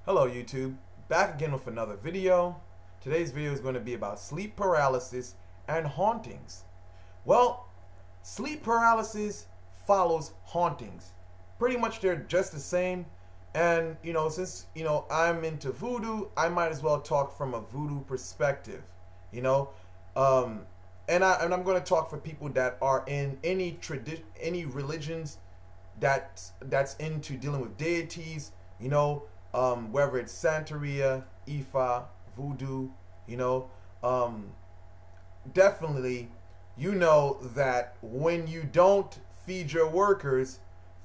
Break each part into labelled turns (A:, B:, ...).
A: Hello YouTube, back again with another video. Today's video is going to be about sleep paralysis and hauntings. Well, sleep paralysis follows hauntings. Pretty much they're just the same. And since I'm into voodoo, I might as well talk from a voodoo perspective. And I'm going to talk for people that are in any religions that's into dealing with deities, whether it's Santeria, Ifa, Voodoo, definitely that when you don't feed your workers,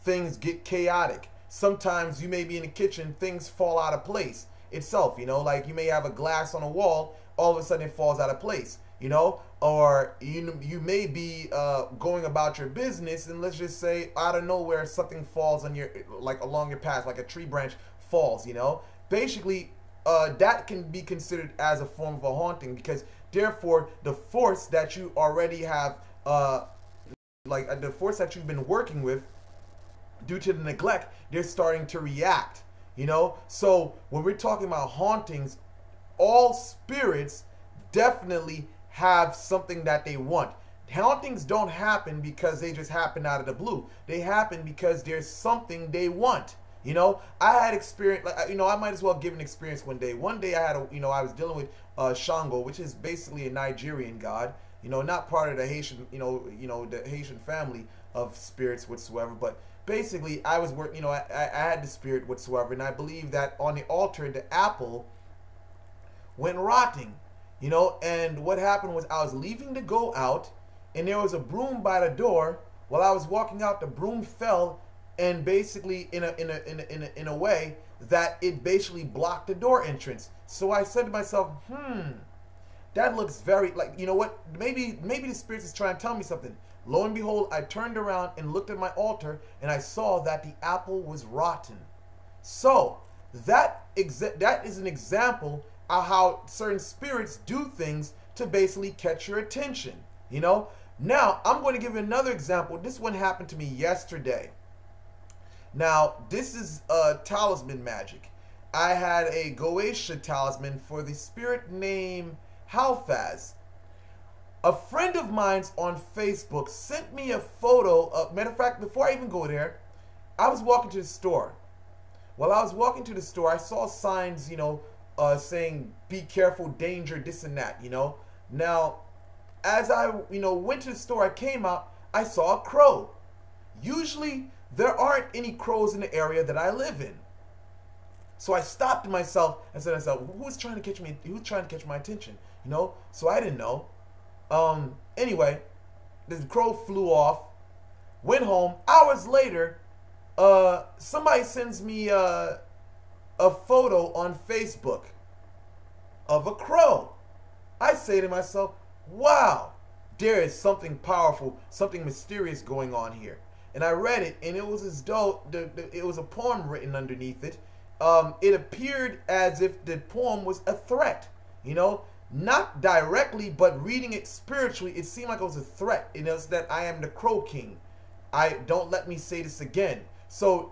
A: things get chaotic. Sometimes you may be in the kitchen, things fall out of place itself, like you may have a glass on a wall, all of a sudden it falls out of place, or you may be going about your business and let's just say out of nowhere something falls on your, like along your path, like a tree branch falls, basically that can be considered as a form of a haunting, because therefore the force that you already have the force that you've been working with, due to the neglect, they're starting to react, so when we're talking about hauntings, all spirits definitely have something that they want. Hauntings don't happen because they just happen out of the blue. They happen because there's something they want. I had experience, I might as well give an experience one day. One day I had I was dealing with Shango, which is basically a Nigerian god, not part of the Haitian, the Haitian family of spirits whatsoever, but basically I was working, I had the spirit whatsoever, and I believe that on the altar, the apple went rotting, and what happened was I was leaving to go out, and there was a broom by the door. While I was walking out, the broom fell, and basically in a way that it basically blocked the door entrance. So I said to myself, that looks very like, what, maybe the spirits is trying to tell me something. Lo and behold, I turned around and looked at my altar, and I saw that the apple was rotten. So that is an example of how certain spirits do things to basically catch your attention. Now I'm going to give you another example. This one happened to me yesterday. Now, this is talisman magic. I had a Goetia talisman for the spirit named Halfaz. A friend of mine's on Facebook sent me a photo. Matter of fact, before I even go there, I was walking to the store. While I was walking to the store, I saw signs, saying, be careful, danger, this and that, Now, as I, went to the store, I came out, I saw a crow. Usually, there aren't any crows in the area that I live in. So I stopped myself and said to myself, who's trying to catch me? Who's trying to catch my attention? So I didn't know. Anyway, the crow flew off, went home. Hours later, somebody sends me a photo on Facebook of a crow. I say to myself, wow, there is something powerful, something mysterious going on here. And I read it, and it was as though it was a poem written underneath it. It appeared as if the poem was a threat, not directly, but reading it spiritually, it seemed like it was a threat. It was that I am the Crow King. Don't let me say this again. So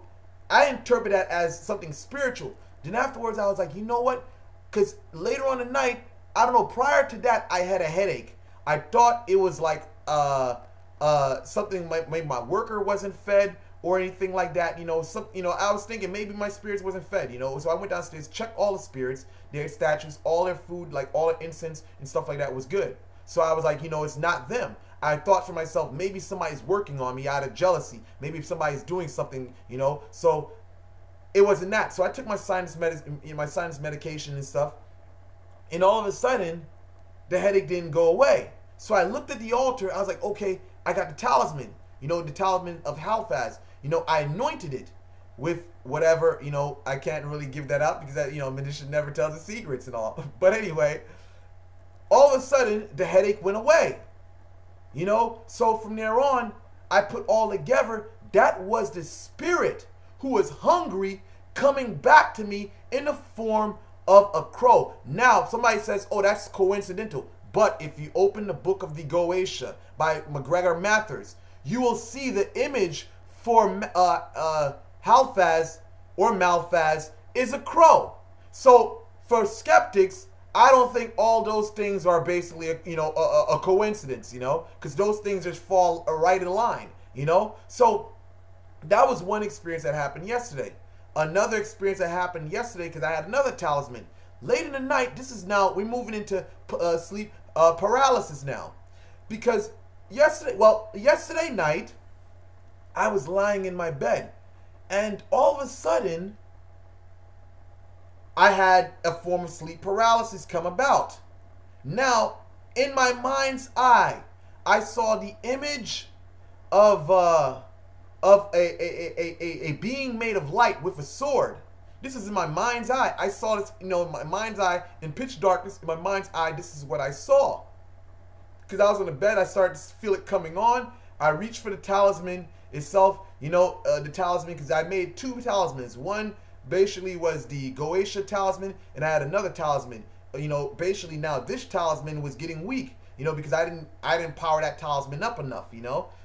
A: I interpret that as something spiritual. Then afterwards, I was like, you know what? Because later on the night, I don't know, prior to that, I had a headache. I thought it was like something maybe my worker wasn't fed or anything like that. I was thinking maybe my spirits wasn't fed. So I went downstairs, checked all the spirits, their statues, all their food, like all their incense and stuff like that was good. So I was like, it's not them. I thought to myself, maybe somebody's working on me out of jealousy. Maybe somebody's doing something, So it wasn't that. So I took my sinus medication and stuff, and all of a sudden, the headache didn't go away. So I looked at the altar. I was like, okay, I got the talisman, the talisman of Halfaz. I anointed it with whatever, I can't really give that out because that, magician never tells the secrets and all. But anyway, all of a sudden, the headache went away. So from there on, I put all together, that was the spirit who was hungry coming back to me in the form of a crow. Now, somebody says, oh, that's coincidental. But if you open the book of the Goetia by McGregor Mathers, you will see the image for Halfaz or Malfaz is a crow. So for skeptics, I don't think all those things are basically a coincidence, because those things just fall right in line, So that was one experience that happened yesterday. Another experience that happened yesterday, because I had another talisman. Late in the night, we're moving into sleep paralysis now. Because yesterday night, I was lying in my bed, and all of a sudden, I had a form of sleep paralysis come about. Now, in my mind's eye, I saw the image of a being made of light with a sword. This is in my mind's eye. I saw this, in my mind's eye, in pitch darkness, in my mind's eye, this is what I saw. Because I was on the bed, I started to feel it coming on. I reached for the talisman itself, the talisman, because I made two talismans. One basically was the Goetia talisman, and I had another talisman. Basically now this talisman was getting weak, because I didn't power that talisman up enough,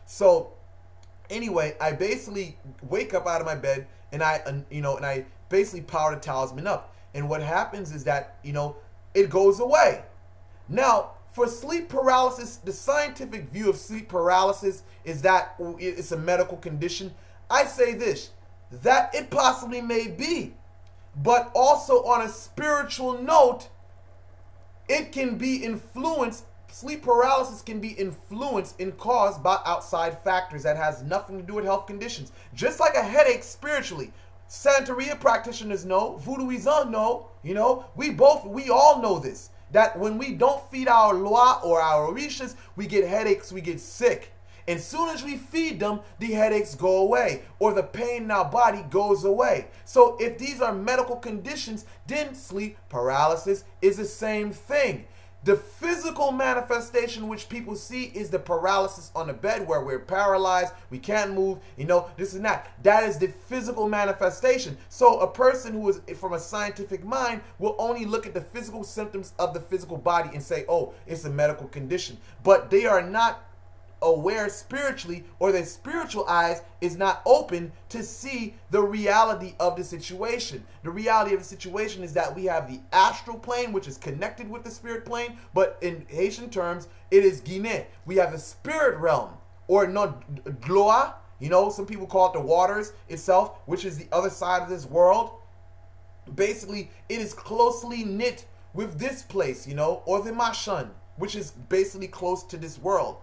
A: So anyway, I basically wake up out of my bed, and I basically power the talisman up. And what happens is that, it goes away. Now, for sleep paralysis, the scientific view of sleep paralysis is that it's a medical condition. I say this, that it possibly may be, but also on a spiritual note, it can be influenced. Sleep paralysis can be influenced and caused by outside factors that has nothing to do with health conditions. Just like a headache spiritually. Santeria practitioners know, Voodooism know, we all know this. That when we don't feed our loa or our orishas, we get headaches, we get sick. And soon as we feed them, the headaches go away, or the pain in our body goes away. So if these are medical conditions, then sleep paralysis is the same thing. The physical manifestation which people see is the paralysis on the bed, where we're paralyzed, we can't move, this and that. That is the physical manifestation. So a person who is from a scientific mind will only look at the physical symptoms of the physical body and say, oh, it's a medical condition. But they are not aware spiritually, or their spiritual eyes is not open to see the reality of the situation. The reality of the situation is that we have the astral plane, which is connected with the spirit plane, but in Haitian terms, it is Guinée. We have the spirit realm, or no, Gloa, some people call it the waters itself, which is the other side of this world. Basically, it is closely knit with this place, or the Mashan, which is basically close to this world.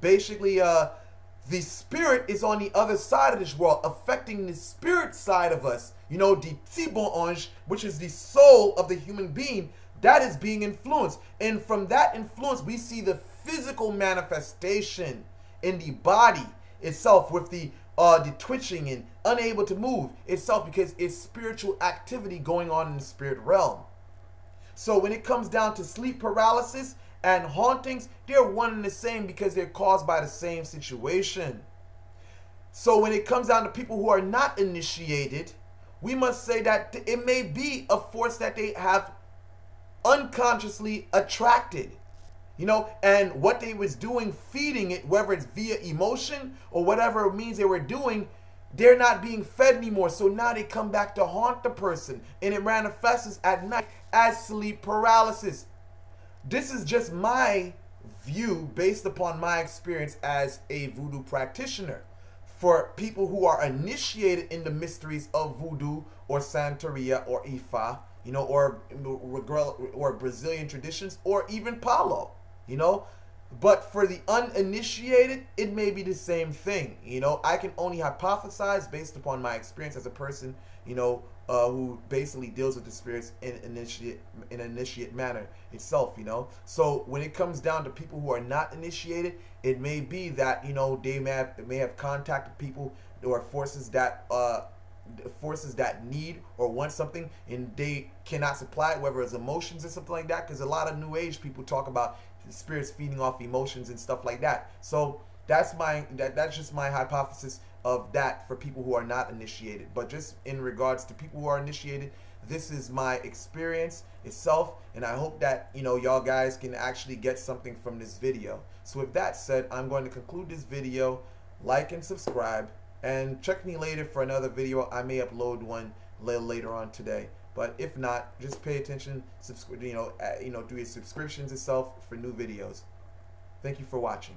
A: Basically, the spirit is on the other side of this world, affecting the spirit side of us. The Tibon Ange, which is the soul of the human being, that is being influenced. And from that influence, we see the physical manifestation in the body itself, with the twitching and unable to move itself, because it's spiritual activity going on in the spirit realm. So when it comes down to sleep paralysis and hauntings, they're one and the same, because they're caused by the same situation. So when it comes down to people who are not initiated, we must say that it may be a force that they have unconsciously attracted, and what they was doing, feeding it, whether it's via emotion or whatever means they were doing, they're not being fed anymore. So now they come back to haunt the person, and it manifests at night as sleep paralysis. This is just my view based upon my experience as a voodoo practitioner. For people who are initiated in the mysteries of voodoo or Santeria or Ifa, or Brazilian traditions, or even Palo, But for the uninitiated, it may be the same thing. I can only hypothesize based upon my experience as a person, who basically deals with the spirits in an initiate manner itself, So when it comes down to people who are not initiated, it may be that, they may have contacted people or forces that need or want something, and they cannot supply it, whether it's emotions or something like that, because a lot of New Age people talk about spirits feeding off emotions and stuff like that. So that's just my hypothesis of that for people who are not initiated. But just in regards to people who are initiated, this is my experience itself, and I hope that y'all guys can actually get something from this video. So with that said, I'm going to conclude this video. Like and subscribe, and check me later for another video. I may upload one later on today. But if not, just pay attention. Do your subscriptions itself for new videos. Thank you for watching.